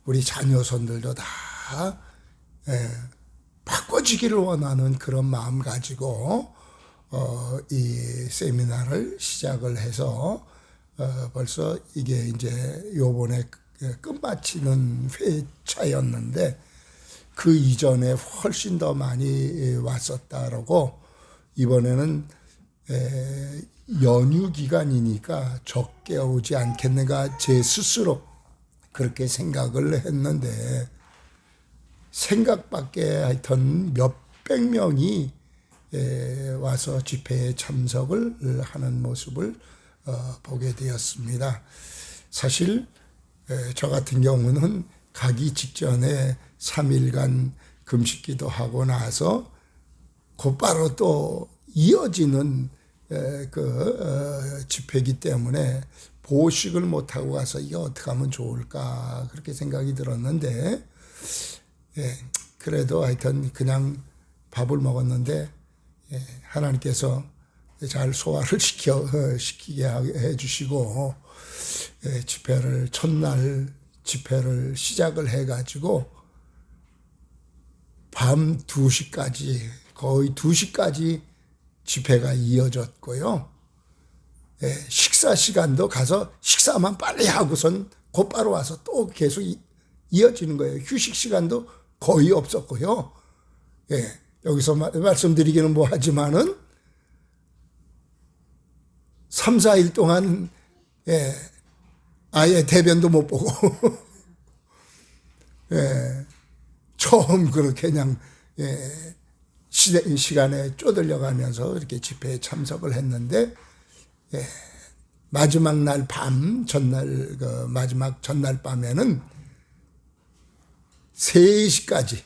우리 자녀손들도 다 바꿔지기를 원하는 그런 마음 가지고 이 세미나를 시작을 해서 벌써 이게 이제 요번에 끝마치는 회차였는데 그 이전에 훨씬 더 많이 왔었다라고 이번에는 연휴 기간이니까 적게 오지 않겠는가 제 스스로 그렇게 생각을 했는데 생각밖에 하여튼 몇백 명이 와서 집회에 참석을 하는 모습을 보게 되었습니다. 사실 저 같은 경우는 가기 직전에 3일간 금식기도 하고 나서 곧바로 또 이어지는 그 집회이기 때문에 보식을 못하고 가서 이게 어떻게 하면 좋을까 그렇게 생각이 들었는데 그래도 하여튼 그냥 밥을 먹었는데 하나님께서 잘 소화를 시키게 해주시고 집회를 첫날 집회를 시작을 해가지고 밤 2시까지 거의 2시까지 집회가 이어졌고요. 식사 시간도 가서 식사만 빨리 하고선 곧바로 와서 또 계속 이어지는 거예요. 휴식 시간도 거의 없었고요. 여기서 말씀드리기는 뭐하지만은 3, 4일 동안 아예 대변도 못 보고 처음 그렇게 그냥 시간에 쪼들려가면서 이렇게 집회에 참석을 했는데 마지막 날 밤 전날 마지막 전날 밤에는 3시까지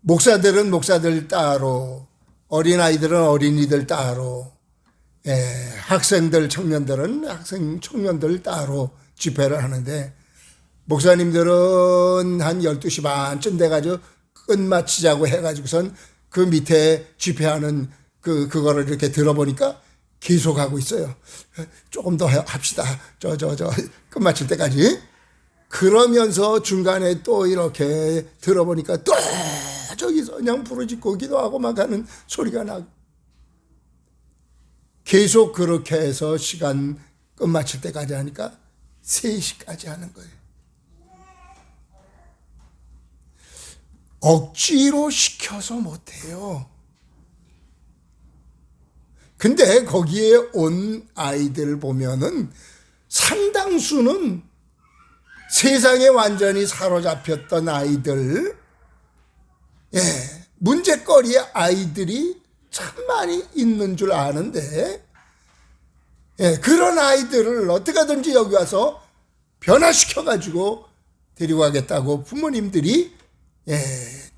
목사들은 목사들 따로 어린아이들은 어린이들 따로 학생들 청년들은 학생 청년들 따로 집회를 하는데 목사님들은 한 12시 반쯤 돼가지고 끝마치자고 해가지고선 그 밑에 집회하는 그거를 이렇게 들어보니까 계속하고 있어요. 조금 더 합시다. 끝마칠 때까지. 그러면서 중간에 또 이렇게 들어보니까 또 저기서 그냥 부르짖고 기도하고 막 하는 소리가 나고. 계속 그렇게 해서 시간 끝마칠 때까지 하니까 3시까지 하는 거예요. 억지로 시켜서 못해요. 근데 거기에 온 아이들 보면은 상당수는 세상에 완전히 사로잡혔던 아이들, 문제거리의 아이들이 참 많이 있는 줄 아는데, 그런 아이들을 어떻게든지 여기 와서 변화시켜가지고 데리고 가겠다고 부모님들이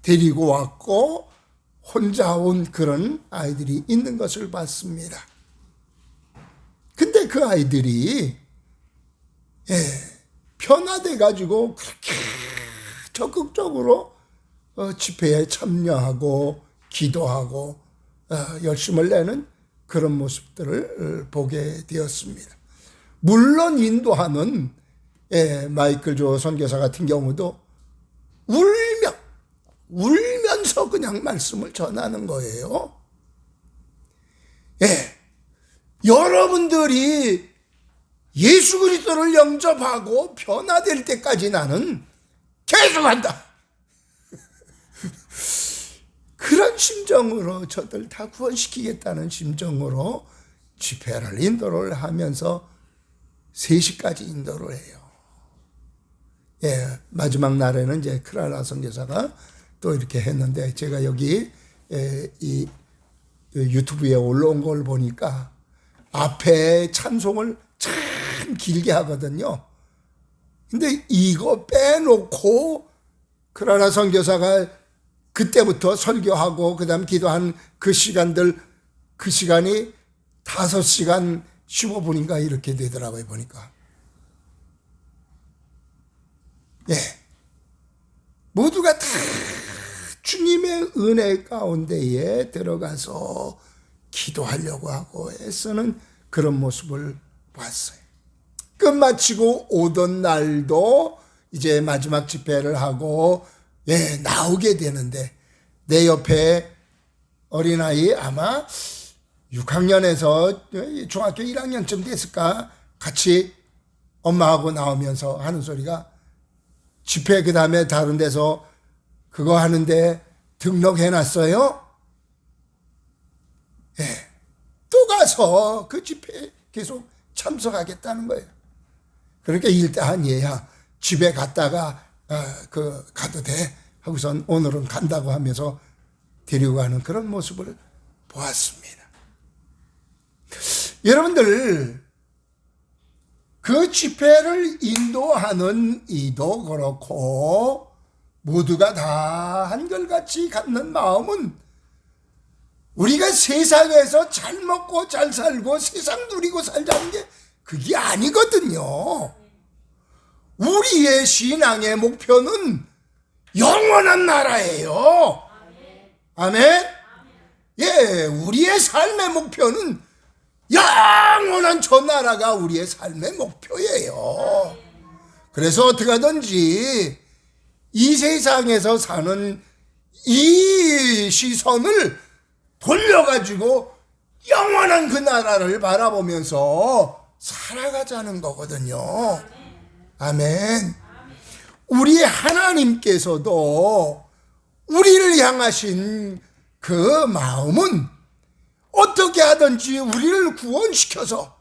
데리고 왔고 혼자 온 그런 아이들이 있는 것을 봤습니다. 근데 그 아이들이 변화돼가지고 그렇게 적극적으로 집회에 참여하고 기도하고 열심을 내는 그런 모습들을 보게 되었습니다. 물론 인도하는 마이클 조 선교사 같은 경우도 울면서 그냥 말씀을 전하는 거예요. 여러분들이 예수 그리스도를 영접하고 변화될 때까지 나는 계속한다. 그런 심정으로 저들 다 구원시키겠다는 심정으로 집회를 인도를 하면서 3시까지 인도를 해요. 마지막 날에는 이제 크라라 선교사가 또 이렇게 했는데 제가 여기 이 유튜브에 올라온 걸 보니까 앞에 찬송을 참 길게 하거든요. 근데 이거 빼놓고 크라라 선교사가 그때부터 설교하고 그다음 기도한 그 시간들 그 시간이 5시간 15분인가 이렇게 되더라고요 보니까. 모두가 다 주님의 은혜 가운데에 들어가서 기도하려고 하고 애쓰는 그런 모습을 보았어요. 끝마치고 오던 날도 이제 마지막 집회를 하고 나오게 되는데 내 옆에 어린아이 아마 6학년에서 중학교 1학년쯤 됐을까 같이 엄마하고 나오면서 하는 소리가 집회 그 다음에 다른 데서 그거 하는데 등록해놨어요? 또 가서 그 집회에 계속 참석하겠다는 거예요. 그러니까 일단 얘야 집에 갔다가 가도 돼 하고선 오늘은 간다고 하면서 데리고 가는 그런 모습을 보았습니다. 여러분들 그 집회를 인도하는 이도 그렇고 모두가 다 한결같이 갖는 마음은 우리가 세상에서 잘 먹고 잘 살고 세상 누리고 살자는 게 그게 아니거든요. 우리의 신앙의 목표는 영원한 나라예요. 아멘? 우리의 삶의 목표는 영원한 저 나라가 우리의 삶의 목표예요. 그래서 어떻게 하든지 이 세상에서 사는 이 시선을 돌려가지고 영원한 그 나라를 바라보면서 살아가자는 거거든요. 아멘. 우리 하나님께서도 우리를 향하신 그 마음은 어떻게 하든지 우리를 구원시켜서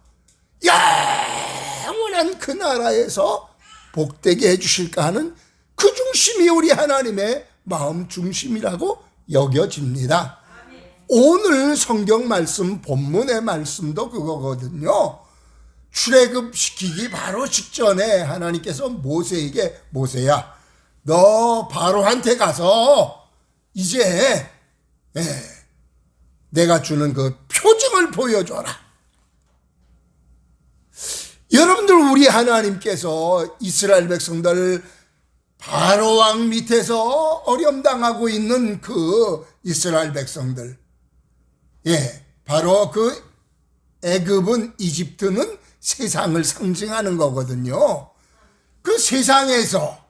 영원한 그 나라에서 복되게 해주실까 하는 그 중심이 우리 하나님의 마음 중심이라고 여겨집니다. 오늘 성경 말씀 본문의 말씀도 그거거든요. 출애굽시키기 바로 직전에 하나님께서 모세에게 모세야 너 바로한테 가서 이제 내가 주는 그 표징을 보여줘라. 여러분들 우리 하나님께서 이스라엘 백성들 바로 왕 밑에서 어려움당하고 있는 그 이스라엘 백성들 바로 그 애굽은 이집트는 세상을 상징하는 거거든요. 그 세상에서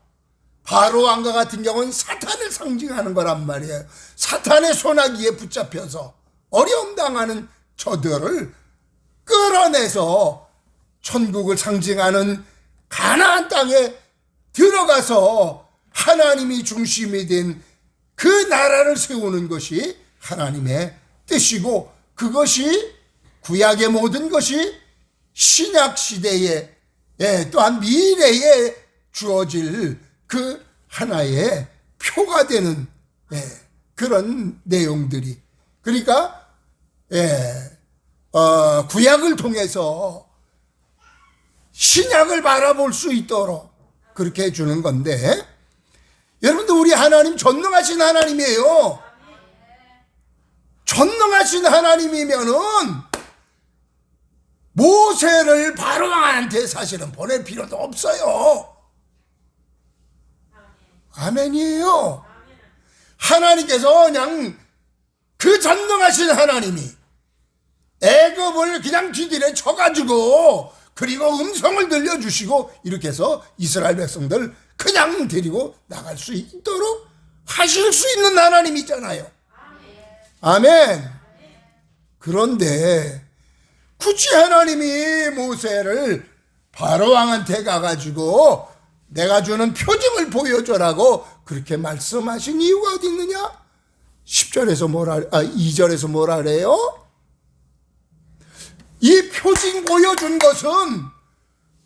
바로 왕과 같은 경우는 사탄을 상징하는 거란 말이에요. 사탄의 소나기에 붙잡혀서 어려움 당하는 저들을 끌어내서 천국을 상징하는 가나안 땅에 들어가서 하나님이 중심이 된 그 나라를 세우는 것이 하나님의 뜻이고 그것이 구약의 모든 것이 신약 시대에 또한 미래에 주어질 그 하나의 표가 되는 그런 내용들이 그러니까 구약을 통해서 신약을 바라볼 수 있도록 그렇게 해주는 건데 여러분들 우리 하나님 전능하신 하나님이에요. 전능하신 하나님이면은 모세를 바로왕한테 사실은 보낼 필요도 없어요. 아멘이에요. 하나님께서 그냥 그 전능하신 하나님이 애굽을 그냥 뒤뜰에 쳐가지고 그리고 음성을 들려주시고 이렇게 해서 이스라엘 백성들 그냥 데리고 나갈 수 있도록 하실 수 있는 하나님이잖아요. 아멘. 그런데 굳이 하나님이 모세를 바로왕한테 가가지고 내가 주는 표징을 보여줘라고 그렇게 말씀하신 이유가 어디 있느냐? 10절에서 2절에서 뭐라 그래요? 이 표징 보여준 것은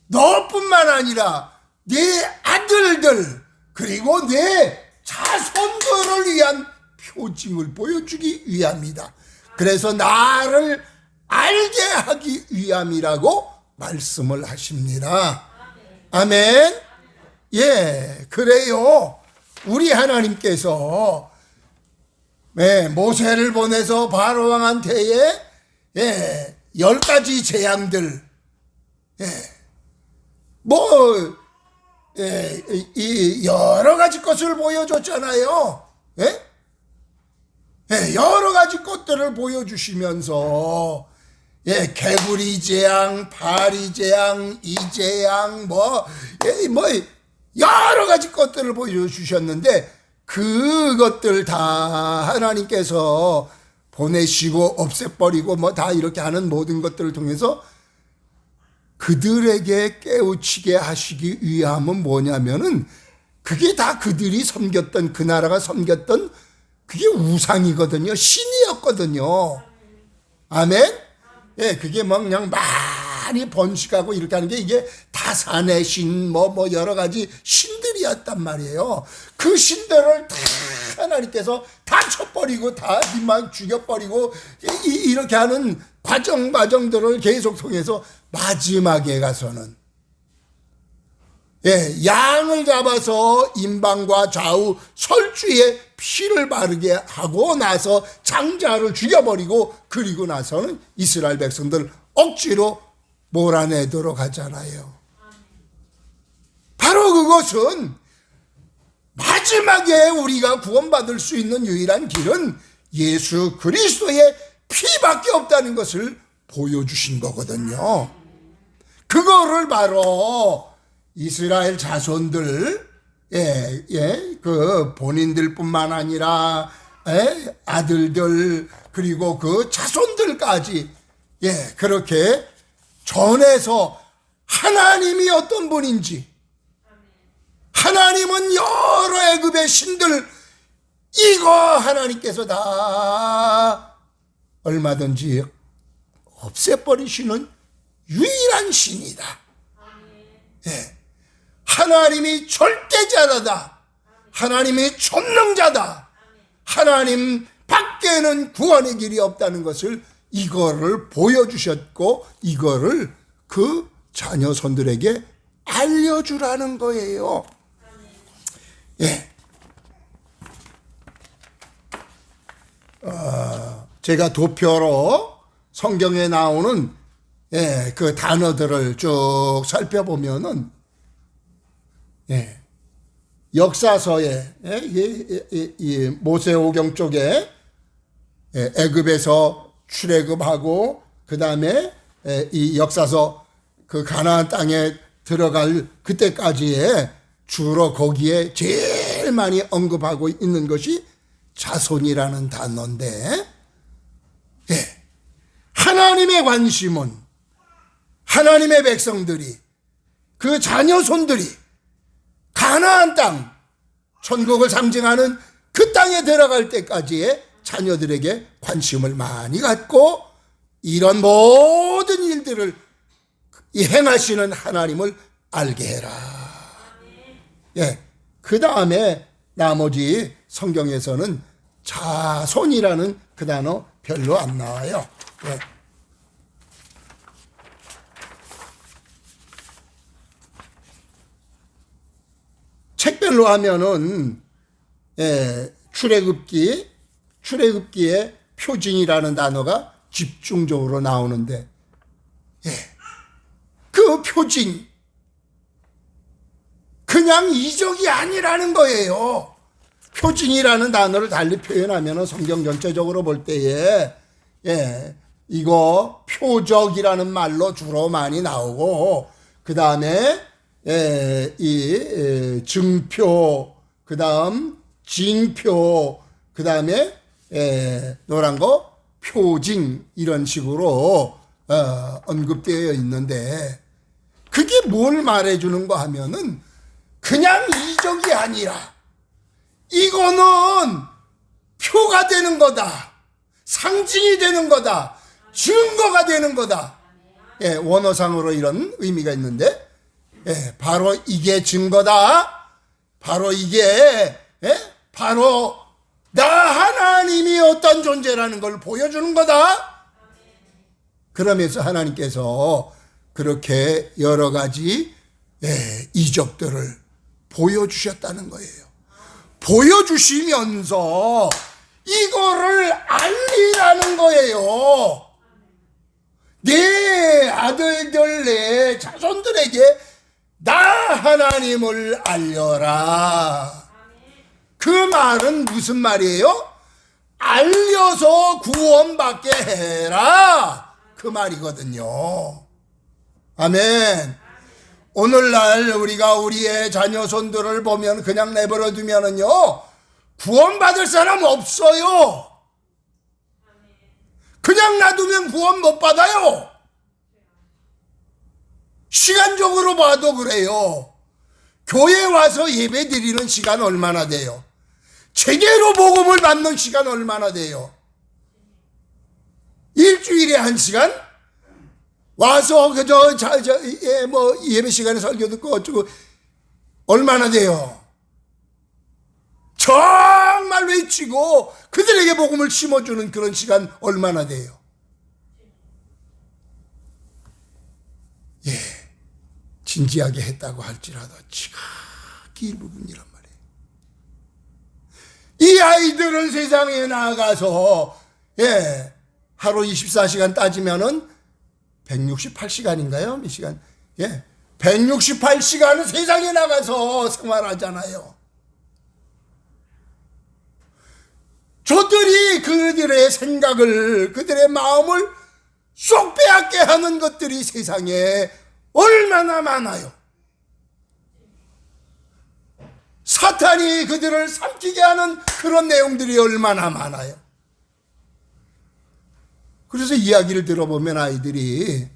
너뿐만 아니라 네 아들들 그리고 네 자손들을 위한 표징을 보여주기 위함이다. 그래서 나를 알게 하기 위함이라고 말씀을 하십니다. 아멘. 그래요. 우리 하나님께서 모세를 보내서 바로왕한테에 10가지 재앙들 이 여러 가지 것을 보여줬잖아요. 여러 가지 것들을 보여주시면서 개구리 재앙, 파리 재앙, 이 재앙, 여러 가지 것들을 보여주셨는데, 그것들 다 하나님께서 보내시고 없애버리고 다 이렇게 하는 모든 것들을 통해서 그들에게 깨우치게 하시기 위함은 뭐냐면은, 그게 다 그들이 섬겼던, 그 나라가 섬겼던 그게 우상이거든요. 신이었거든요. 아멘? 그게 그냥 많이 번식하고 이렇게 하는 게 이게 다산의 신, 여러 가지 신들이었단 말이에요. 그 신들을 다 하나님께서 다 쳐버리고, 다 님만 죽여버리고, 이렇게 하는 과정들을 계속 통해서 마지막에 가서는, 양을 잡아서 임방과 좌우 설주에 피를 바르게 하고 나서 장자를 죽여버리고, 그리고 나서는 이스라엘 백성들 억지로 몰아내도록 하잖아요. 바로 그것은 마지막에 우리가 구원받을 수 있는 유일한 길은 예수 그리스도의 피밖에 없다는 것을 보여주신 거거든요. 그거를 바로 이스라엘 자손들, 그 본인들뿐만 아니라 아들들, 그리고 그 자손들까지 그렇게 전해서 하나님이 어떤 분인지, 하나님은 여러 애굽의 신들 이거 하나님께서 다 얼마든지 없애버리시는 유일한 신이다. 하나님이 절대자다. 하나님이 전능자다. 하나님 밖에는 구원의 길이 없다는 것을, 이거를 보여주셨고, 이거를 그 자녀손들에게 알려주라는 거예요. 제가 도표로 성경에 나오는 그 단어들을 쭉 살펴보면은, 역사서에, 이 모세오경 쪽에 애굽에서 출애굽하고, 그 다음에 이 역사서 그 가나안 땅에 들어갈 그때까지에 주로 거기에 제일 많이 언급하고 있는 것이 자손이라는 단어인데, 하나님의 관심은 하나님의 백성들이, 그 자녀손들이 가나안 땅, 천국을 상징하는 그 땅에 들어갈 때까지의 자녀들에게 관심을 많이 갖고, 이런 모든 일들을 행하시는 하나님을 알게 해라. 그 다음에 나머지 성경에서는 자손이라는 그 단어 별로 안 나와요. 책별로 하면은 출애굽기에 표징이라는 단어가 집중적으로 나오는데, 그 표징 그냥 이적이 아니라는 거예요. 표징이라는 단어를 달리 표현하면 성경 전체적으로 볼 때에 이거 표적이라는 말로 주로 많이 나오고, 그 다음에 이 증표, 그 다음 징표, 그 다음에 노란 거 표징, 이런 식으로 언급되어 있는데, 그게 뭘 말해주는가 하면은 그냥 이적이 아니라 이거는 표가 되는 거다, 상징이 되는 거다, 증거가 되는 거다. 원어상으로 이런 의미가 있는데, 바로 이게 증거다. 바로 이게 바로 나 하나님이 어떤 존재라는 걸 보여주는 거다. 그러면서 하나님께서 그렇게 여러 가지 이적들을 보여주셨다는 거예요. 보여주시면서 이거를 알리라는 거예요. 내 아들들, 내 자손들에게 나 하나님을 알려라. 그 말은 무슨 말이에요? 알려서 구원받게 해라. 그 말이거든요. 아멘. 오늘날 우리가 우리의 자녀 손들을 보면 그냥 내버려 두면은요, 구원받을 사람 없어요. 그냥 놔두면 구원 못 받아요. 시간적으로 봐도 그래요. 교회 와서 예배 드리는 시간 얼마나 돼요? 제대로 복음을 받는 시간 얼마나 돼요? 일주일에 1시간? 와서 그저 예배 시간에 설교 듣고 어쩌고 얼마나 돼요? 정말 외치고 그들에게 복음을 심어주는 그런 시간 얼마나 돼요? 예, 진지하게 했다고 할지라도 지극히 일부분이란 말이에요. 이 아이들은 세상에 나가서 하루 24시간 따지면은 168시간인가요? 몇 시간? 168시간은 세상에 나가서 생활하잖아요. 저들이 그들의 생각을, 그들의 마음을 쏙 빼앗게 하는 것들이 세상에 얼마나 많아요. 사탄이 그들을 삼키게 하는 그런 내용들이 얼마나 많아요. 그래서 이야기를 들어보면 아이들이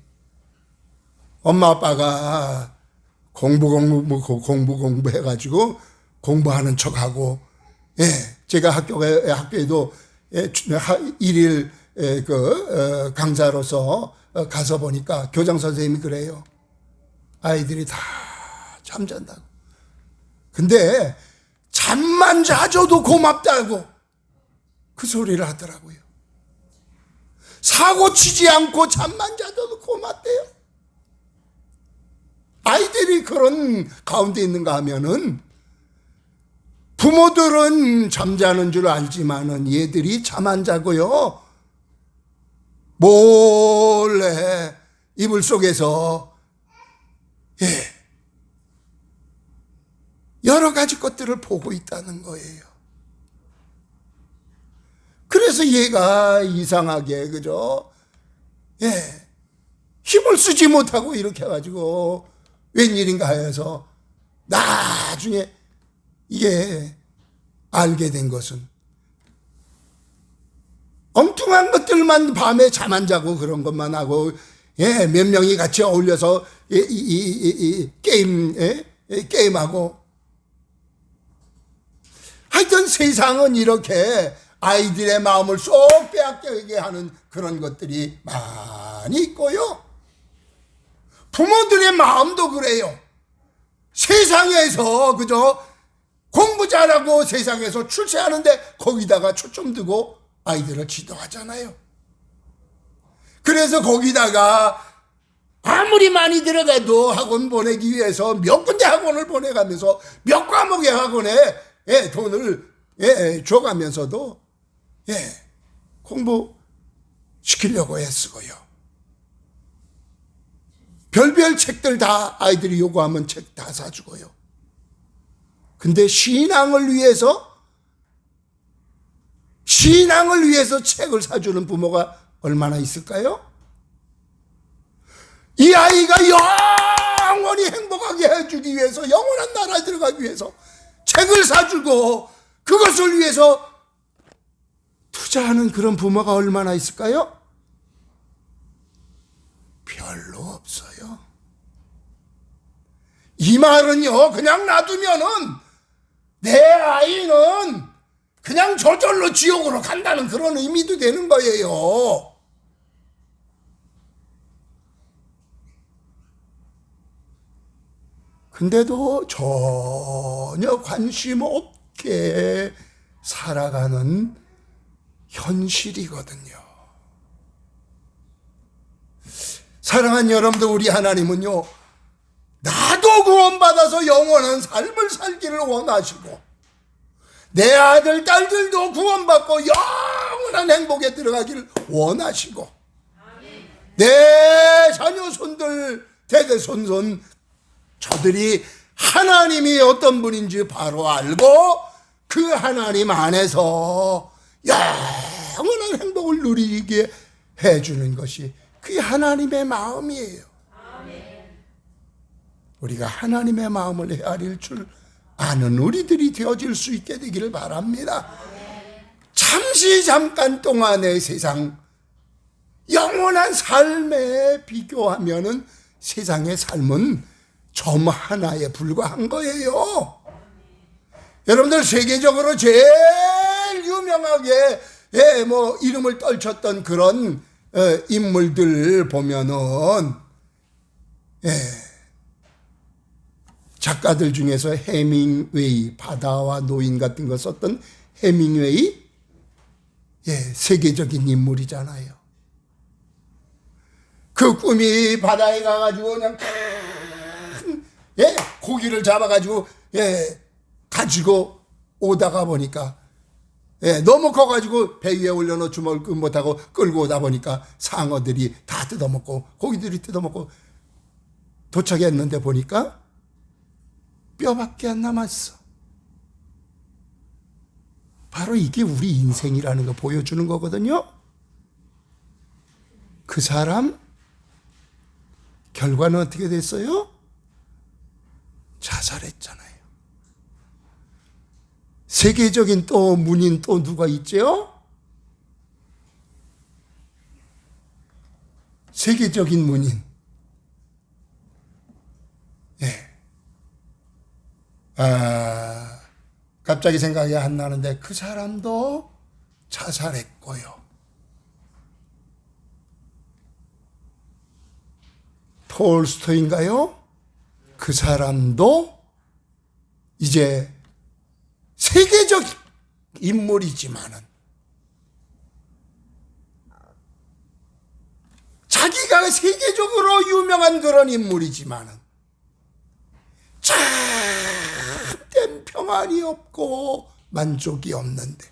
엄마 아빠가 공부 해가지고 공부하는 척하고, 제가 학교에도 일일 강사로서 가서 보니까 교장 선생님이 그래요. 아이들이 다 잠잔다고. 근데 잠만 자줘도 고맙다고 그 소리를 하더라고요. 사고 치지 않고 잠만 자줘도 고맙대요. 아이들이 그런 가운데 있는가 하면은 부모들은 잠자는 줄 알지만은 얘들이 잠 안 자고요, 몰래 이불 속에서 여러 가지 것들을 보고 있다는 거예요. 그래서 얘가 이상하게 그죠? 힘을 쓰지 못하고 이렇게 해가지고 웬일인가 해서 나중에 이게 알게 된 것은 엉뚱한 것들만 밤에 잠 안 자고 그런 것만 하고, 몇 명이 같이 어울려서 게임하고, 하여튼 세상은 이렇게 아이들의 마음을 쏙 빼앗기게 하는 그런 것들이 많이 있고요. 부모들의 마음도 그래요. 세상에서 그저 공부 잘하고 세상에서 출세하는데 거기다가 초점 두고 아이들을 지도하잖아요. 그래서 거기다가 아무리 많이 들어가도 학원 보내기 위해서 몇 군데 학원을 보내가면서 몇 과목의 학원에 돈을 줘가면서도 공부시키려고 애쓰고요. 별별 책들 다 아이들이 요구하면 책 다 사주고요. 근데 신앙을 위해서 책을 사주는 부모가 얼마나 있을까요? 이 아이가 영원히 행복하게 해주기 위해서, 영원한 나라에 들어가기 위해서 책을 사주고 그것을 위해서 투자하는 그런 부모가 얼마나 있을까요? 별로 없어요. 이 말은요, 그냥 놔두면은 내 아이는 그냥 저절로 지옥으로 간다는 그런 의미도 되는 거예요. 근데도 전혀 관심 없게 살아가는 현실이거든요. 사랑하는 여러분들, 우리 하나님은요, 나도 구원받아서 영원한 삶을 살기를 원하시고, 내 아들, 딸들도 구원받고 영원한 행복에 들어가기를 원하시고, 내 자녀 손들, 대대손손, 저들이 하나님이 어떤 분인지 바로 알고 그 하나님 안에서 영원한 행복을 누리게 해주는 것이 그게 하나님의 마음이에요. 우리가 하나님의 마음을 헤아릴 줄 아는 우리들이 되어질 수 있게 되기를 바랍니다. 잠시 잠깐 동안의 세상, 영원한 삶에 비교하면은 세상의 삶은 점 하나에 불과한 거예요. 여러분들 세계적으로 제일 유명하게 뭐 이름을 떨쳤던 그런 인물들 보면은 작가들 중에서 해밍웨이, 바다와 노인 같은 거 썼던 해밍웨이, 세계적인 인물이잖아요. 그 꿈이 바다에 가가지고 그냥 큰 고기를 잡아가지고 가지고 오다가 보니까 너무 커가지고 배 위에 올려놓지 못하고 끌고 오다 보니까 상어들이 다 뜯어먹고 고기들이 뜯어먹고 도착했는데 보니까 뼈밖에 안 남았어. 바로 이게 우리 인생이라는 거 보여주는 거거든요. 그 사람 결과는 어떻게 됐어요? 자살했잖아요. 세계적인 또 문인 또 누가 있죠? 세계적인 문인. 갑자기 생각이 안 나는데 그 사람도 자살했고요. 톨스토이인가요? 그 사람도 이제 세계적 인물이지만은 자기가 세계적으로 유명한 그런 인물이지만은 참된 평안이 없고 만족이 없는데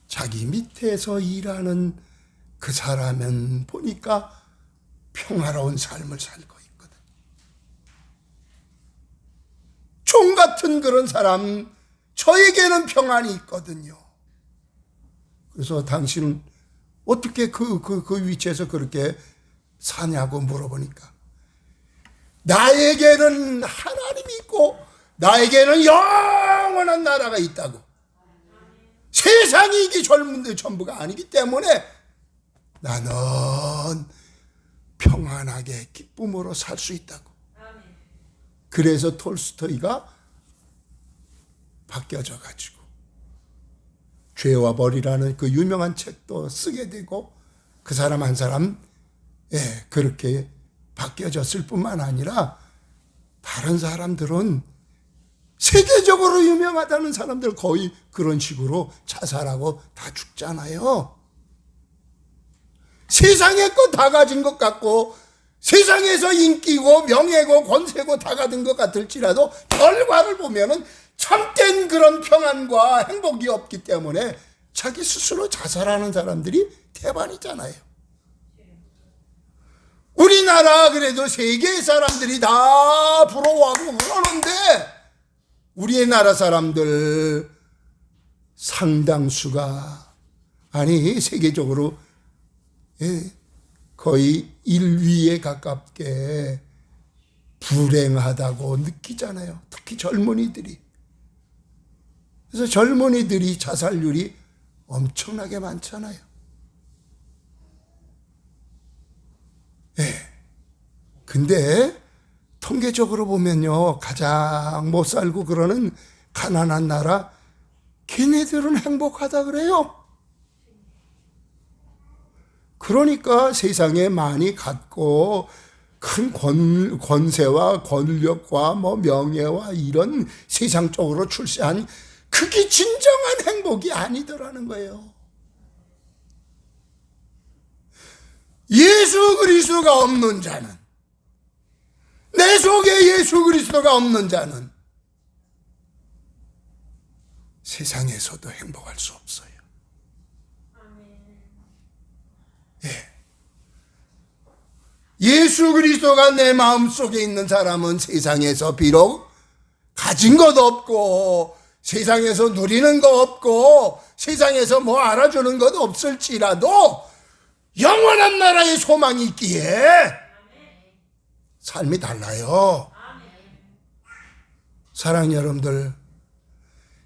자기 밑에서 일하는 그 사람은 보니까 평화로운 삶을 살고 있거든. 종 같은 그런 사람, 저에게는 평안이 있거든요. 그래서 당신은 어떻게 그 위치에서 그렇게 사냐고 물어보니까 나에게는 하나님이 있고 나에게는 영원한 나라가 있다고. 세상이 이게 전부가 아니기 때문에 나는 평안하게 기쁨으로 살 수 있다고. 그래서 톨스토이가 바뀌어져 가지고 죄와 벌이라는 그 유명한 책도 쓰게 되고 그 사람 한 사람 그렇게 바뀌어졌을 뿐만 아니라 다른 사람들은 세계적으로 유명하다는 사람들 거의 그런 식으로 자살하고 다 죽잖아요. 세상에 거 다 가진 것 같고 세상에서 인기고 명예고 권세고 다 가진 것 같을지라도 결과를 보면은 참된 그런 평안과 행복이 없기 때문에 자기 스스로 자살하는 사람들이 대반이잖아요. 우리나라 그래도 세계의 사람들이 다 부러워하고 그러는데 우리나라 사람들 상당수가 아니 세계적으로 거의 1위에 가깝게 불행하다고 느끼잖아요. 특히 젊은이들이. 그래서 젊은이들이 자살률이 엄청나게 많잖아요. 근데 통계적으로 보면요, 가장 못 살고 그러는 가난한 나라, 걔네들은 행복하다 그래요. 그러니까 세상에 많이 갖고 큰 권세와 권력과 뭐 명예와 이런 세상적으로 출세한 그게 진정한 행복이 아니더라는 거예요. 예수 그리스도가 없는 자는, 내 속에 예수 그리스도가 없는 자는 세상에서도 행복할 수 없어요. 예수 그리스도가 내 마음속에 있는 사람은 세상에서 비록 가진 것 없고 세상에서 누리는 거 없고 세상에서 뭐 알아주는 것 없을지라도 영원한 나라의 소망이 있기에 삶이 달라요. 사랑하는 여러분들,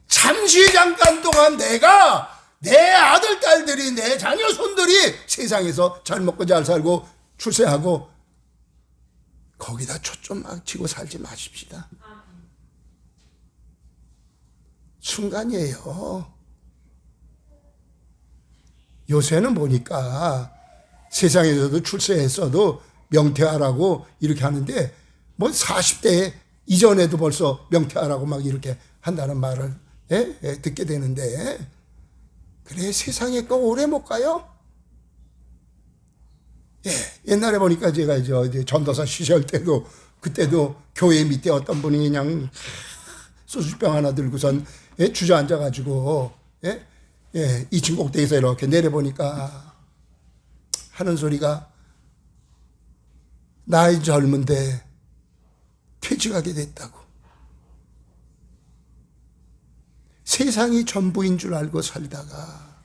잠시 잠깐 동안 내가, 내 아들, 딸들이, 내 자녀, 손들이 세상에서 잘 먹고 잘 살고 출세하고 거기다 초점 맞추고 살지 마십시다. 순간이에요. 요새는 보니까 세상에서도 출세했어도 명퇴하라고 이렇게 하는데, 뭐 40대 이전에도 벌써 명퇴하라고 막 이렇게 한다는 말을 듣게 되는데, 그래 세상에 거 오래 못 가요? 옛날에 보니까 제가 이제 전도사 시절 때도, 그때도 교회 밑에 어떤 분이 그냥 소주병 하나 들고선 주저앉아가지고 2층 꼭대기에서 이렇게 내려보니까 하는 소리가, 나이 젊은데 퇴직하게 됐다고. 세상이 전부인 줄 알고 살다가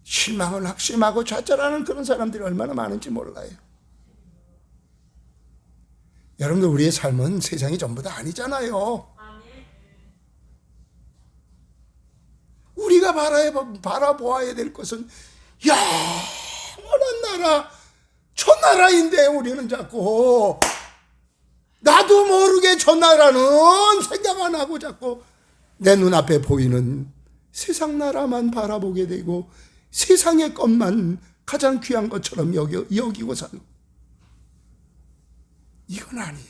실망을 확심하고 좌절하는 그런 사람들이 얼마나 많은지 몰라요. 여러분들, 우리의 삶은 세상이 전부 다 아니잖아요. 우리가 바라보아야 될 것은 영원한 나라, 저 나라인데 우리는 자꾸 나도 모르게 저 나라는 생각 안 하고 자꾸 내 눈앞에 보이는 세상 나라만 바라보게 되고 세상의 것만 가장 귀한 것처럼 여기고 살고, 이건 아니에요.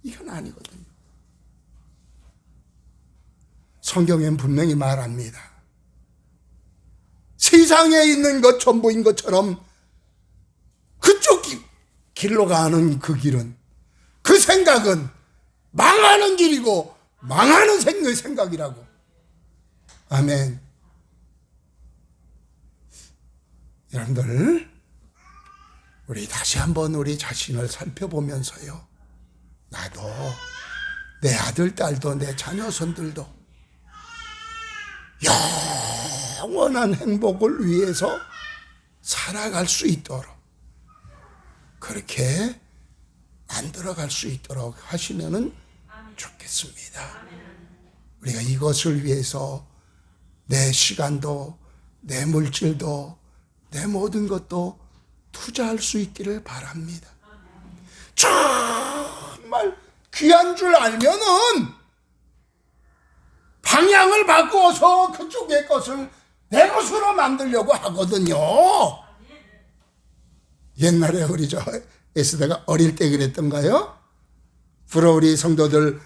이건 아니거든요. 성경엔 분명히 말합니다. 세상에 있는 것 전부인 것처럼 그쪽 길로 가는 그 길은, 그 생각은 망하는 길이고 망하는 생각이라고. 아멘. 여러분들, 우리 다시 한번 우리 자신을 살펴보면서요, 나도, 내 아들, 딸도, 내 자녀, 손들도 영원한 행복을 위해서 살아갈 수 있도록, 그렇게 만들어갈 수 있도록 하시면은 좋겠습니다. 우리가 이것을 위해서 내 시간도, 내 물질도, 내 모든 것도 투자할 수 있기를 바랍니다. 정말 귀한 줄 알면은 방향을 바꾸어서 그쪽의 것을 내 것으로 만들려고 하거든요. 옛날에 우리 에스더가 어릴 때 그랬던가요? 우리 성도들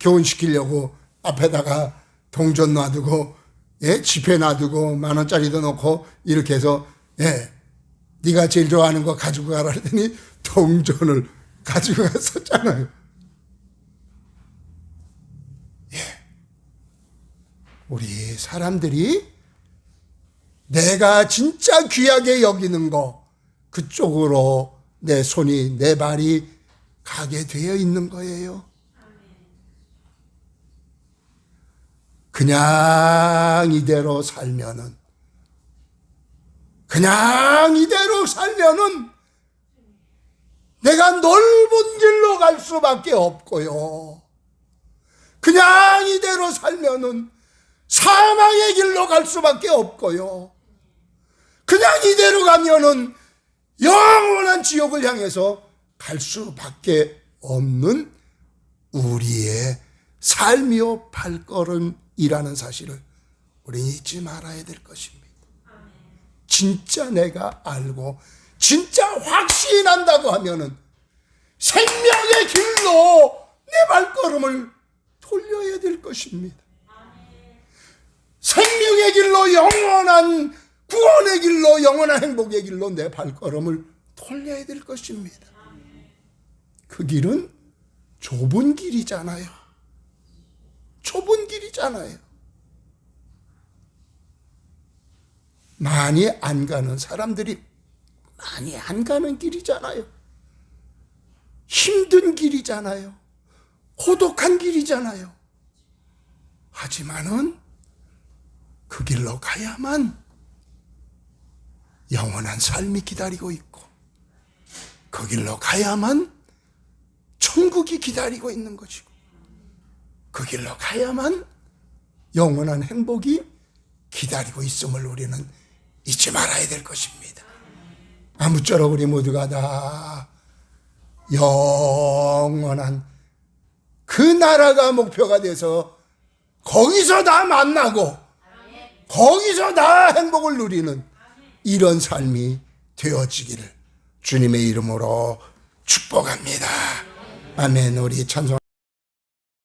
교훈시키려고 앞에다가 동전 놔두고 지폐 놔두고 10,000원짜리도 놓고 이렇게 해서 네가 제일 좋아하는 거 가지고 가라 그랬더니 동전을 가지고 갔었잖아요. 우리 사람들이 내가 진짜 귀하게 여기는 거, 그쪽으로 내 손이, 내 발이 가게 되어 있는 거예요. 그냥 이대로 살면은 내가 넓은 길로 갈 수밖에 없고요. 그냥 이대로 살면은 사망의 길로 갈 수밖에 없고요. 그냥 이대로 가면은 영원한 지옥을 향해서 갈 수밖에 없는 우리의 삶이요 발걸음이라는 사실을 우리는 잊지 말아야 될 것입니다. 진짜 내가 알고 진짜 확신한다고 하면은 생명의 길로 내 발걸음을 돌려야 될 것입니다. 생명의 길로, 영원한 구원의 길로, 영원한 행복의 길로 내 발걸음을 돌려야 될 것입니다. 그 길은 좁은 길이잖아요. 좁은 길이잖아요. 많이 안 가는 사람들이 많이 안 가는 길이잖아요. 힘든 길이잖아요. 고독한 길이잖아요. 하지만은 그 길로 가야만 영원한 삶이 기다리고 있고 그 길로 가야만 천국이 기다리고 있는 것이고 그 길로 가야만 영원한 행복이 기다리고 있음을 우리는 잊지 말아야 될 것입니다. 아무쪼록 우리 모두가 다 영원한 그 나라가 목표가 돼서 거기서 다 만나고 거기서 다 행복을 누리는 이런 삶이 되어지기를 주님의 이름으로 축복합니다. 아멘. 우리 찬송